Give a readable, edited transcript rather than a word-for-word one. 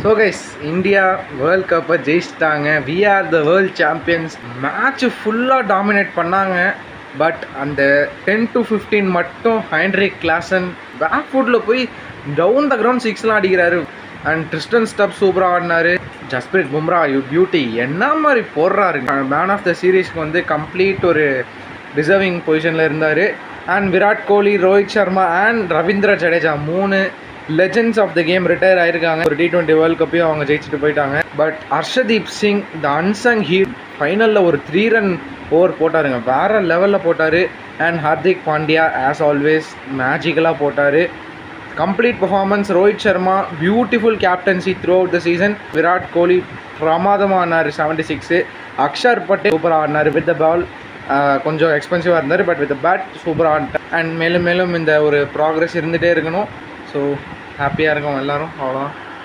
So guys, India world கப்பை ஜெயிச்சிட்டாங்க. We are the world champions. Match ஃபுல்லாக dominate பண்ணாங்க. பட் அந்த 10 to 15 மட்டும் ஹென்ரிக் கிளாசன் பேக் ஃபுட்டில் போய் டவுன் த கிரவுண்ட் சிக்ஸ்லாம் அடிக்கிறாரு. அண்ட் ட்ரிஸ்டன் ஸ்டப் சூப்பராக ஆடினார். ஜஸ்பிரீத் பும்ரா பியூட்டி என்ன மாதிரி போடுறாரு. மேன் ஆஃப் த சீரீஸ்க்கு வந்து கம்ப்ளீட் ஒரு டிசர்விங் பொசிஷனில் இருந்தார். And Virat Kohli, Rohit Sharma and Ravindra Jadeja 3 legends of the game retire ஆயிருக்காங்க. ஒரு T20 வேர்ல்ட் கப்பையும் அவங்க ஜெயிச்சுட்டு போயிட்டாங்க. But Harshdeep Singh the unsung hero ஃபைனலில் ஒரு 3 ரன் ஓவர் போட்டாருங்க. வேறு லெவலில் போட்டார். And Hardik Pandya as always மேஜிக்கலாக போட்டார். Complete performance. Rohit Sharma beautiful captaincy throughout the season. Virat Kohli பிரமாதமாக ஆடினார் 76. அக்ஷர் பட்டேல் சூப்பராக ஆடினார். வித் த பால் கொஞ்சம் எக்ஸ்பென்சிவாக இருந்தார். பட் வித் பேட் சூப்பராக ஆடிட்டார். அண்ட் மேலும் மேலும் இந்த ஒரு ப்ராக்ரஸ் இருந்துகிட்டே இருக்கணும். ஸோ ஹாப்பியாக இருக்கோம் எல்லோரும். அவ்வளோதான்.